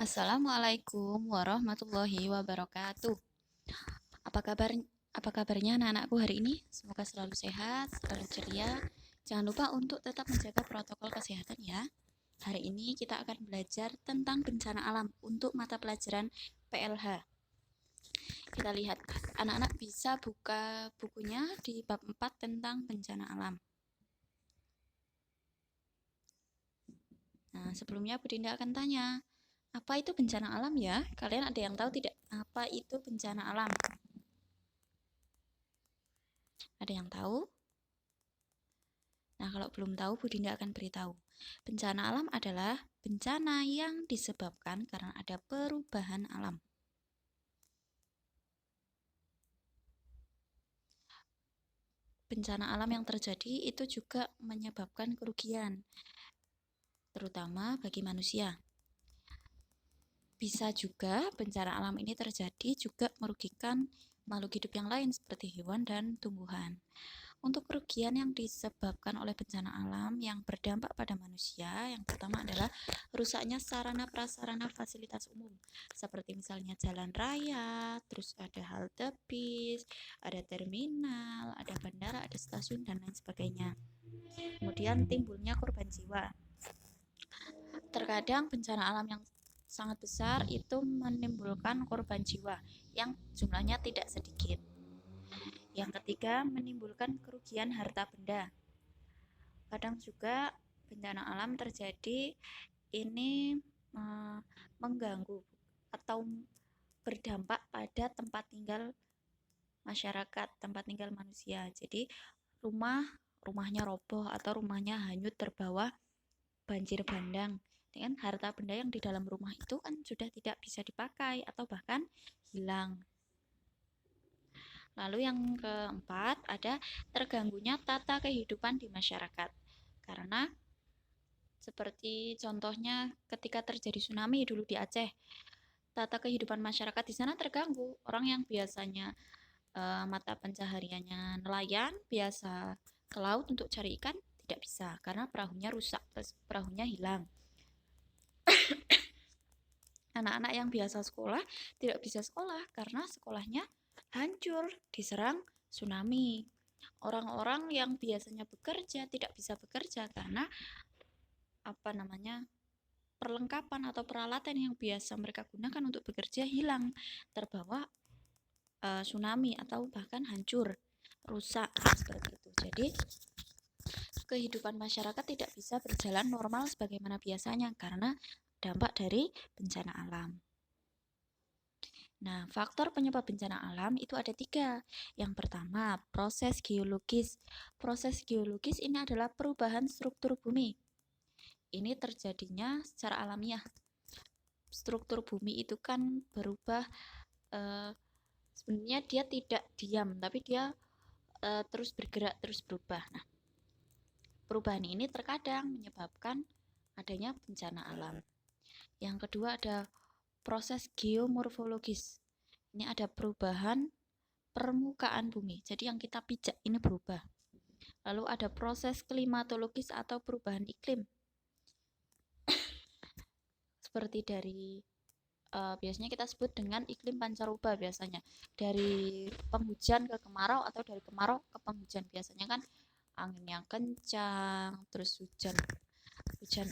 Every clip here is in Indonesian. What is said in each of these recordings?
Assalamualaikum warahmatullahi wabarakatuh. Apa kabar? Apa kabarnya anak-anakku hari ini? Semoga selalu sehat, selalu ceria. Jangan lupa untuk tetap menjaga protokol kesehatan ya. Hari ini kita akan belajar tentang bencana alam untuk mata pelajaran PLH. Kita lihat, anak-anak bisa buka bukunya di bab 4 tentang bencana alam. Nah, sebelumnya Bu Dinda akan tanya, apa itu bencana alam ya? Kalian ada yang tahu tidak? Apa itu bencana alam? Ada yang tahu? Nah, kalau belum tahu, Bu Dinda akan beritahu. Bencana alam adalah bencana yang disebabkan karena ada perubahan alam. Bencana alam yang terjadi itu juga menyebabkan kerugian, terutama bagi manusia. Bisa juga bencana alam ini terjadi juga merugikan makhluk hidup yang lain seperti hewan dan tumbuhan. Untuk kerugian yang disebabkan oleh bencana alam yang berdampak pada manusia, yang pertama adalah rusaknya sarana prasarana fasilitas umum, seperti misalnya jalan raya, terus ada halte bis, ada terminal, ada bandara, ada stasiun, dan lain sebagainya. Kemudian timbulnya korban jiwa. Terkadang bencana alam yang sangat besar itu menimbulkan korban jiwa yang jumlahnya tidak sedikit. Yang ketiga, menimbulkan kerugian harta benda. Kadang juga bencana alam terjadi ini mengganggu atau berdampak pada tempat tinggal masyarakat, tempat tinggal manusia. Jadi rumahnya roboh atau rumahnya hanyut terbawa banjir bandang. Dengan harta benda yang di dalam rumah itu kan sudah tidak bisa dipakai atau bahkan hilang. Lalu yang keempat ada terganggunya tata kehidupan di masyarakat. Karena seperti contohnya ketika terjadi tsunami dulu di Aceh, tata kehidupan masyarakat di sana terganggu. Orang yang biasanya mata pencahariannya nelayan, biasa ke laut untuk cari ikan, tidak bisa karena perahunya rusak, perahunya hilang. Anak-anak yang biasa sekolah tidak bisa sekolah karena sekolahnya hancur diserang tsunami. Orang-orang yang biasanya bekerja tidak bisa bekerja karena perlengkapan atau peralatan yang biasa mereka gunakan untuk bekerja hilang, terbawa tsunami atau bahkan hancur, rusak seperti itu. Jadi kehidupan masyarakat tidak bisa berjalan normal sebagaimana biasanya karena dampak dari bencana alam. Nah, faktor penyebab bencana alam itu ada 3. Yang pertama, proses geologis. Proses geologis ini adalah perubahan struktur bumi. Ini terjadinya secara alamiah. Struktur bumi itu kan berubah, sebenarnya dia tidak diam, tapi dia terus bergerak, terus berubah. Nah, perubahan ini terkadang menyebabkan adanya bencana alam. Yang kedua ada proses geomorfologis. Ini ada perubahan permukaan bumi. Jadi yang kita pijak ini berubah. Lalu ada proses klimatologis atau perubahan iklim. Seperti dari biasanya kita sebut dengan iklim pancaroba biasanya. Dari penghujan ke kemarau atau dari kemarau ke penghujan. Biasanya kan angin yang kencang, terus hujan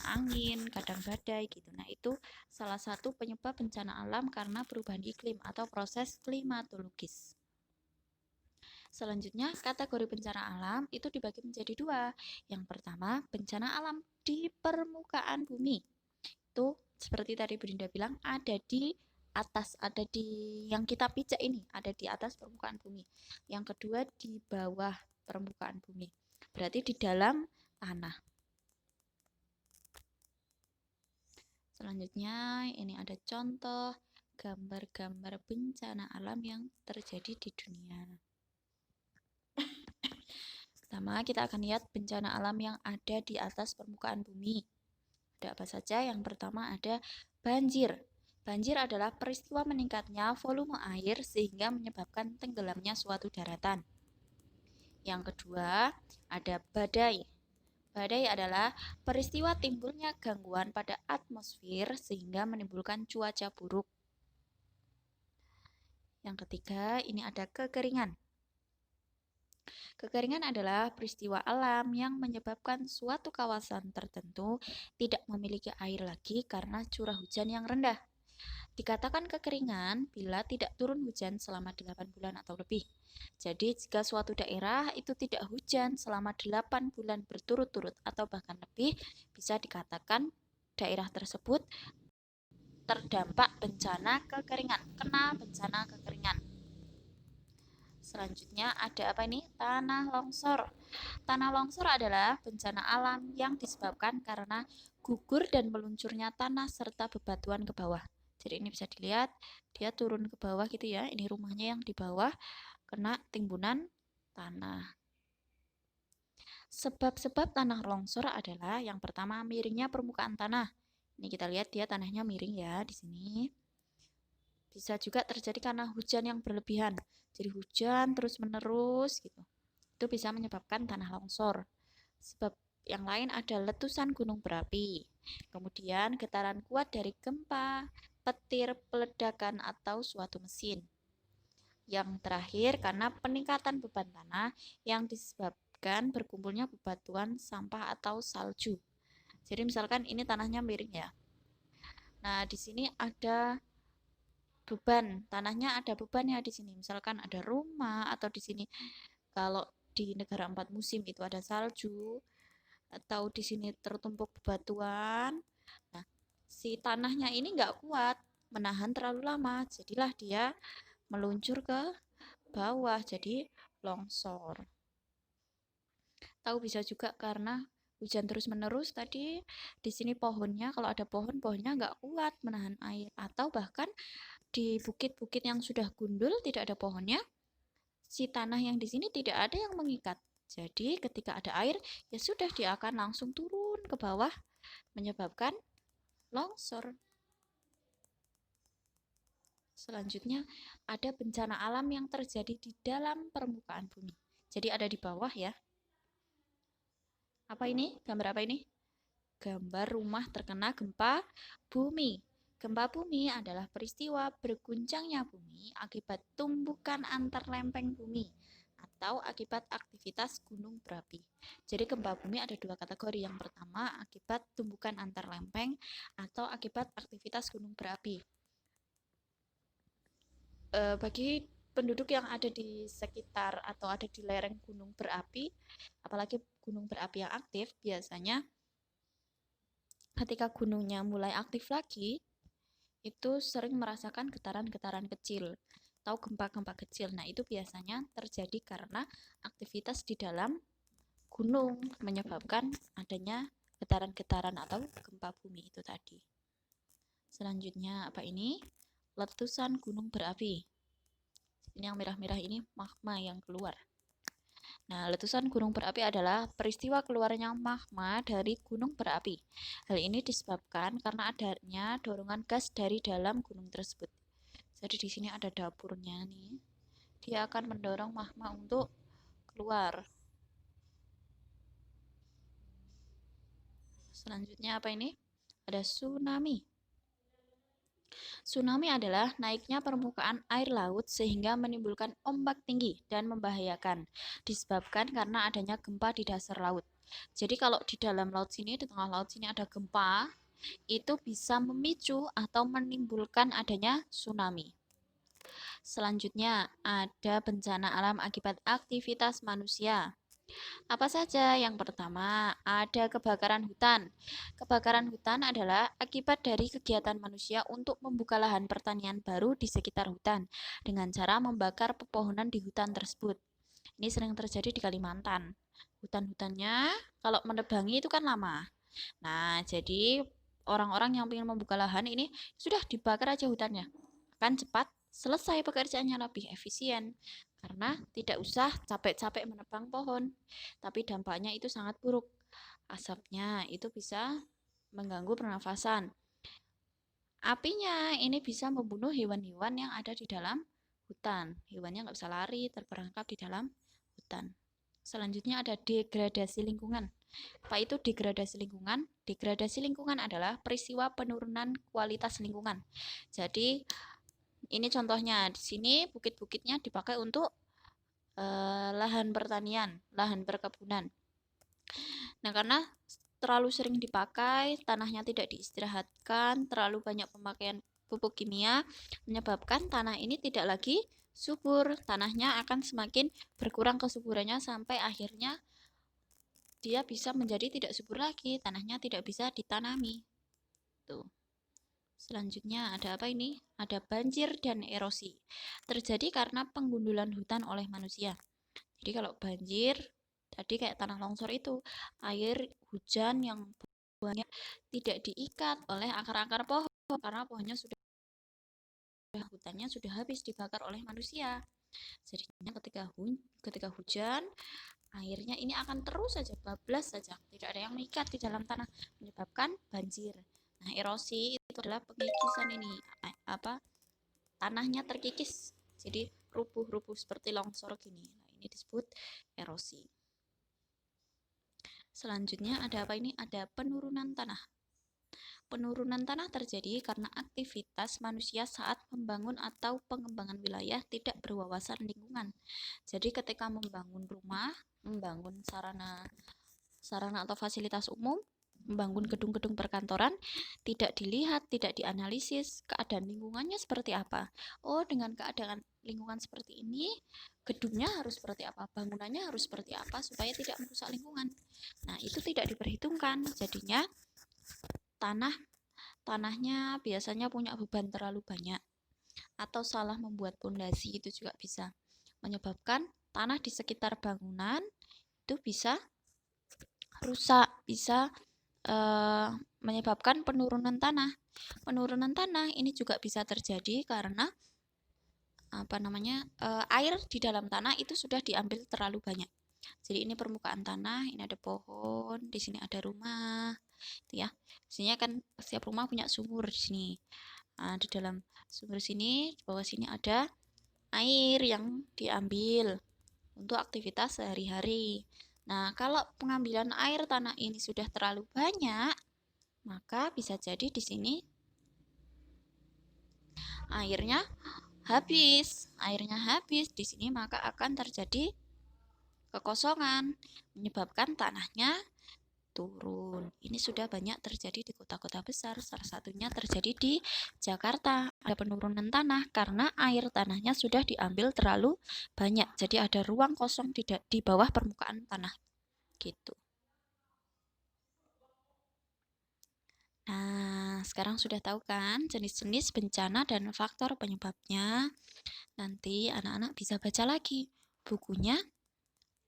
angin, kadang badai gitu. Nah, itu salah satu penyebab bencana alam karena perubahan iklim atau proses klimatologis. Selanjutnya, kategori bencana alam itu dibagi menjadi 2. Yang pertama, bencana alam di permukaan bumi. Itu seperti tadi Bu Dinda bilang, ada di atas, ada di yang kita pijak ini, ada di atas permukaan bumi. Yang kedua, di bawah permukaan bumi. Berarti di dalam tanah. Selanjutnya, ini ada contoh gambar-gambar bencana alam yang terjadi di dunia. Pertama, kita akan lihat bencana alam yang ada di atas permukaan bumi. Ada apa saja? Yang pertama ada banjir. Banjir adalah peristiwa meningkatnya volume air sehingga menyebabkan tenggelamnya suatu daratan. Yang kedua, ada badai. Badai adalah peristiwa timbulnya gangguan pada atmosfer sehingga menimbulkan cuaca buruk. Yang ketiga, ini ada kekeringan. Kekeringan adalah peristiwa alam yang menyebabkan suatu kawasan tertentu tidak memiliki air lagi karena curah hujan yang rendah. Dikatakan kekeringan bila tidak turun hujan selama 8 bulan atau lebih. Jadi jika suatu daerah itu tidak hujan selama 8 bulan berturut-turut atau bahkan lebih, bisa dikatakan daerah tersebut terdampak bencana kekeringan, kena bencana kekeringan. Selanjutnya ada apa ini? Tanah longsor. Tanah longsor adalah bencana alam yang disebabkan karena gugur dan meluncurnya tanah serta bebatuan ke bawah. Jadi ini bisa dilihat, dia turun ke bawah gitu ya. Ini rumahnya yang di bawah kena timbunan tanah. Sebab-sebab tanah longsor adalah yang pertama miringnya permukaan tanah. Ini kita lihat dia tanahnya miring ya di sini. Bisa juga terjadi karena hujan yang berlebihan. Jadi hujan terus-menerus gitu. Itu bisa menyebabkan tanah longsor. Sebab yang lain ada letusan gunung berapi. Kemudian getaran kuat dari gempa, petir, peledakan atau suatu mesin. Yang terakhir karena peningkatan beban tanah yang disebabkan berkumpulnya bebatuan, sampah atau salju. Jadi misalkan ini tanahnya miring ya. Nah, di sini ada beban, tanahnya ada bebannya di sini. Misalkan ada rumah atau di sini kalau di negara 4 musim itu ada salju atau di sini tertumpuk bebatuan. Nah, si tanahnya ini nggak kuat menahan terlalu lama, jadilah dia meluncur ke bawah jadi longsor. Tahu bisa juga karena hujan terus-menerus tadi di sini pohonnya kalau ada pohonnya nggak kuat menahan air atau bahkan di bukit-bukit yang sudah gundul tidak ada pohonnya, si tanah yang di sini tidak ada yang mengikat. Jadi ketika ada air ya sudah dia akan langsung turun ke bawah menyebabkan longsor. Selanjutnya ada bencana alam yang terjadi di dalam permukaan bumi. Jadi ada di bawah ya. Apa ini? Gambar apa ini? Gambar rumah terkena gempa bumi. Gempa bumi adalah peristiwa berguncangnya bumi akibat tumbukan antar lempeng bumi atau akibat aktivitas gunung berapi. Jadi gempa bumi ada 2 kategori. Yang pertama akibat tumbukan antar lempeng atau akibat aktivitas gunung berapi. Bagi penduduk yang ada di sekitar atau ada di lereng gunung berapi, apalagi gunung berapi yang aktif, biasanya ketika gunungnya mulai aktif lagi, itu sering merasakan getaran-getaran kecil atau gempa-gempa kecil. Nah, itu biasanya terjadi karena aktivitas di dalam gunung menyebabkan adanya getaran-getaran atau gempa bumi itu tadi. Selanjutnya apa ini? Letusan gunung berapi. Ini yang merah-merah ini magma yang keluar. Nah, letusan gunung berapi adalah peristiwa keluarnya magma dari gunung berapi. Hal ini disebabkan karena adanya dorongan gas dari dalam gunung tersebut. Jadi di sini ada dapurnya nih. Dia akan mendorong magma untuk keluar. Selanjutnya apa ini? Ada tsunami. Tsunami adalah naiknya permukaan air laut sehingga menimbulkan ombak tinggi dan membahayakan, disebabkan karena adanya gempa di dasar laut. Jadi kalau di dalam laut sini, di tengah laut sini ada gempa, itu bisa memicu atau menimbulkan adanya tsunami. Selanjutnya, ada bencana alam akibat aktivitas manusia. Apa saja? Yang pertama, ada kebakaran hutan. Kebakaran hutan adalah akibat dari kegiatan manusia untuk membuka lahan pertanian baru di sekitar hutan dengan cara membakar pepohonan di hutan tersebut. Ini sering terjadi di Kalimantan. Hutan-hutannya kalau menebangi itu kan lama. Nah, jadi orang-orang yang ingin membuka lahan ini sudah dibakar aja hutannya. Akan cepat selesai pekerjaannya, lebih efisien karena tidak usah capek-capek menebang pohon. Tapi dampaknya itu sangat buruk. Asapnya itu bisa mengganggu pernafasan. Apinya ini bisa membunuh hewan-hewan yang ada di dalam hutan. Hewannya nggak bisa lari, terperangkap di dalam hutan. Selanjutnya ada degradasi lingkungan. Apa itu degradasi lingkungan? Degradasi lingkungan adalah peristiwa penurunan kualitas lingkungan. Jadi ini contohnya, di sini bukit-bukitnya dipakai untuk lahan pertanian, lahan perkebunan. Nah, karena terlalu sering dipakai, tanahnya tidak diistirahatkan, terlalu banyak pemakaian pupuk kimia, menyebabkan tanah ini tidak lagi subur. Tanahnya akan semakin berkurang kesuburannya sampai akhirnya dia bisa menjadi tidak subur lagi, tanahnya tidak bisa ditanami. Tuh. Selanjutnya ada apa ini? Ada banjir dan erosi. Terjadi karena penggundulan hutan oleh manusia. Jadi kalau banjir, tadi kayak tanah longsor itu, air hujan yang banyak tidak diikat oleh akar-akar pohon karena pohonnya sudah hutannya sudah habis dibakar oleh manusia. Jadinya ketika hujan, airnya ini akan terus saja bablas saja, tidak ada yang mengikat di dalam tanah, menyebabkan banjir. Nah, erosi itu adalah pengikisan ini, tanahnya terkikis, jadi rubuh-rubuh seperti longsor gini. Nah, ini disebut erosi. Selanjutnya ada apa ini? Ada penurunan tanah. Penurunan tanah terjadi karena aktivitas manusia saat membangun atau pengembangan wilayah tidak berwawasan lingkungan. Jadi ketika membangun rumah, membangun sarana atau fasilitas umum, membangun gedung-gedung perkantoran, tidak dilihat, tidak dianalisis keadaan lingkungannya seperti apa. Oh, dengan keadaan lingkungan seperti ini, gedungnya harus seperti apa, bangunannya harus seperti apa supaya tidak merusak lingkungan. Nah, itu tidak diperhitungkan. Jadinya tanahnya biasanya punya beban terlalu banyak, atau salah membuat pondasi itu juga bisa menyebabkan tanah di sekitar bangunan itu bisa rusak, bisa menyebabkan penurunan tanah. Penurunan tanah ini juga bisa terjadi karena air di dalam tanah itu sudah diambil terlalu banyak. Jadi ini permukaan tanah, ini ada pohon, di sini ada rumah, itu ya. Biasanya kan setiap rumah punya sumur di sini. Nah, di dalam sumur sini, di bawah sini ada air yang diambil untuk aktivitas sehari-hari. Nah, kalau pengambilan air tanah ini sudah terlalu banyak, maka bisa jadi di sini airnya habis. Airnya habis di sini maka akan terjadi kekosongan, menyebabkan tanahnya turun. Ini sudah banyak terjadi di kota-kota besar, salah satunya terjadi di Jakarta. Ada penurunan tanah karena air tanahnya sudah diambil terlalu banyak, jadi ada ruang kosong di bawah permukaan tanah gitu. Nah, sekarang sudah tahu kan jenis-jenis bencana dan faktor penyebabnya. Nanti anak-anak bisa baca lagi bukunya,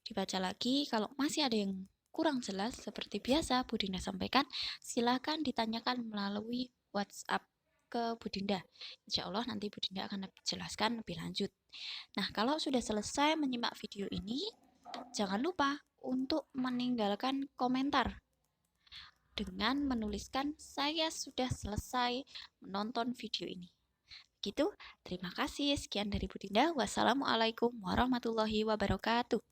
dibaca lagi. Kalau masih ada yang kurang jelas seperti biasa Bu Dinda sampaikan, silakan ditanyakan melalui WhatsApp ke Bu Dinda. Insya Allah nanti Bu Dinda akan jelaskan lebih lanjut. Nah, kalau sudah selesai menyimak video ini, jangan lupa untuk meninggalkan komentar dengan menuliskan saya sudah selesai menonton video ini. Gitu, terima kasih. Sekian dari Bu Dinda. Wassalamualaikum warahmatullahi wabarakatuh.